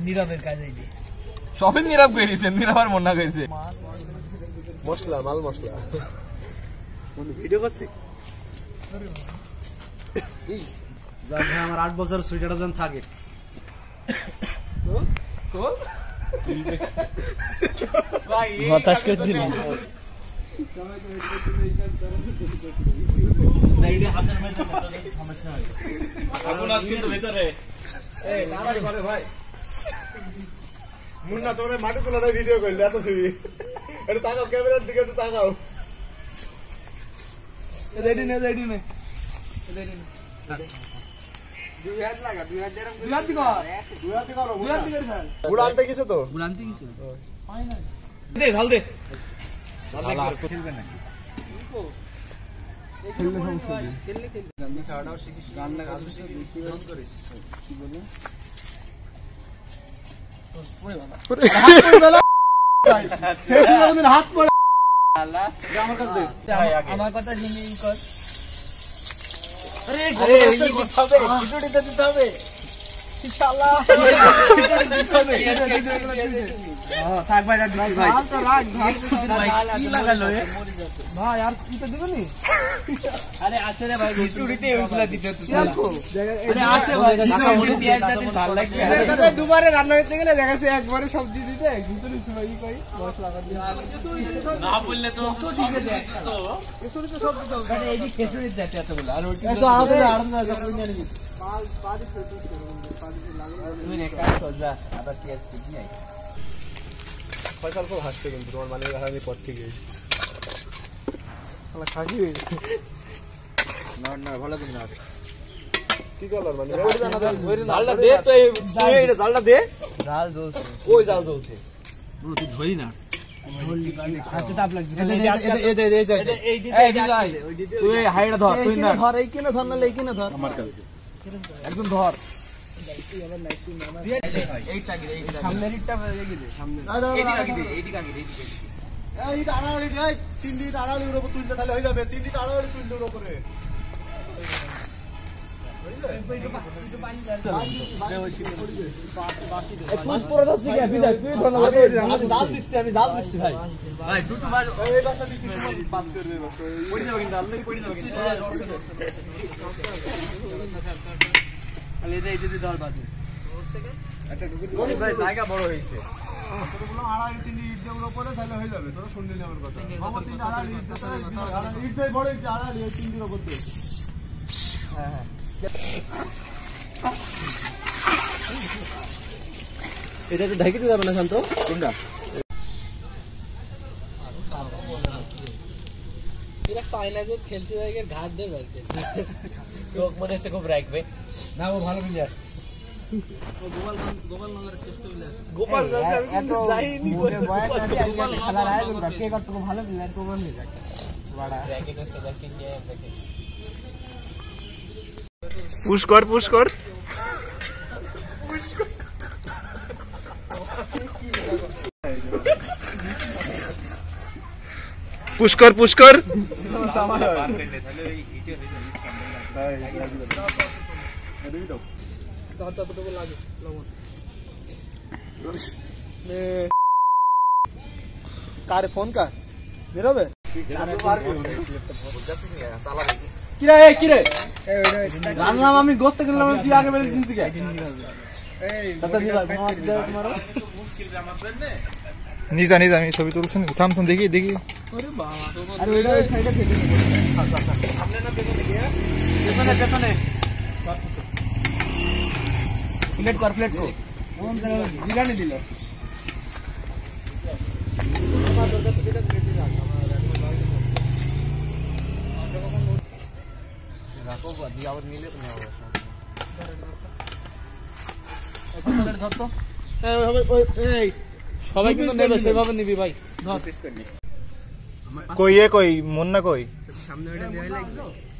নীরবের কাজে সবই নীরব করেছে, নীরবের মন না করেছে মশলা মাল মশলা ভিডিও করছি আমার 8 বছর সুইটারটা যেন থাকে হতাশ করে দিলাম মুন্না তোমার মাটি তোলা ভিডিও করলে এত ছবি এটা তাকাও ক্যামেরার দিকে একটু তাকাও রেডি নে গুড় আনতে গেছে তো দে ঢাল দে আমার কথা কর আরে দিতে হবে ইনশাআল্লাহ থাক ভাই ভাই তো রাখ ভাই কি লাগালো ভাই আর কি তো দিবনি আরে আছে রে ভাই খিচুড়িতে ওইগুলা দিতে তো আরে আছে ভাই পেঁয়াজ দিতে ভালো লাগবে এটা দুবারে রান্না করতে গেলে দেখাছে একবারে সবজি দিতে খিচুড়ি সময় কি কই মশলা না বললে তো ঠিক আছে তো খিচুড়ি তো সব দিতে হবে এই যে খিচুড়ি দিতে এতগুলো আর ওই তো আড়া নিয়ে নিবি পাদি ফেলতেছ তুমি রে কাজ সোজা আবার পেঁয়াজ দিবি নাই ফয়সাল খুব হাসছে কিন্তু তোমার মানে হারানি পথ থেকে শালা খাগি না ভালো করে না কি কালার মানে জালটা দে তো এই এটা জালটা দে জাল জ্বলছে ওই জাল জ্বলছে ব্রো তুই ধরি না হাতে তাপ লাগছে তুই হাইড়া ধর তুই না ধর এই কিনে ধর না এই কিনে ধর আমার কাছে একদম ধর এইটা কি এই সামনেরটা রেখে দে সামনে এইদিকে আগে এইটা আড়াআড়ি দে তিন দিন আড়াআড়ির উপর তুলতে তাহলে হয়ে যাবে তিন দিন আড়াআড়ি তুলতে উপরে জায়গা বড় হয়েছে আড়াআড়ি তিন দিন ইটের উপরে তাহলে হয়ে যাবে তোরা শুনলি আমার কথা তিন আড়াআড়ি ইটটাই বড় ইট আড়াআড়ি তিন দিন উপর দে এটা তো ঢাকিতে যাবে না শান্ত কোনটা এরা চায়না যে খেলতে যায় ঘাট দিয়ে রাখবে লোক মনে হচ্ছে খুব রাখবে না ও ভালো প্লেয়ার গোপাল নগরের চেষ্টা প্লেয়ার গোপাল এত যাইনি খেলার আয়োজন কে করতে ভালো প্লেয়ার গোপাল নিয়ে যায় বড় র্যাকেট করতে দেখেন যে দেখেন পুশ কর পুশ কর পুশ কর পুশ কর কারে ফোন কার বেরোবে কিরে রান্নাম আমি গোস্ত কিনলাম তুই আগে বেরিয়ে কিনছি কে নিজা নিজা আমি ছবি তুলছেন থাম থাম দেখি দেখি আরে ওইটা ওই সাইডে ফেলে সামনে না পেছনে পেছনে প্লেট কর প্লেট কো বিরিয়ানি দিল রাখো দি আবার নিলে তুমি আবার ধর তো এই সবাই কিন্তু নেবে সেভাবে নিবি ভাই ধর কই এ কই মুন্না কই সামনে ওটা দেয়া লাগবে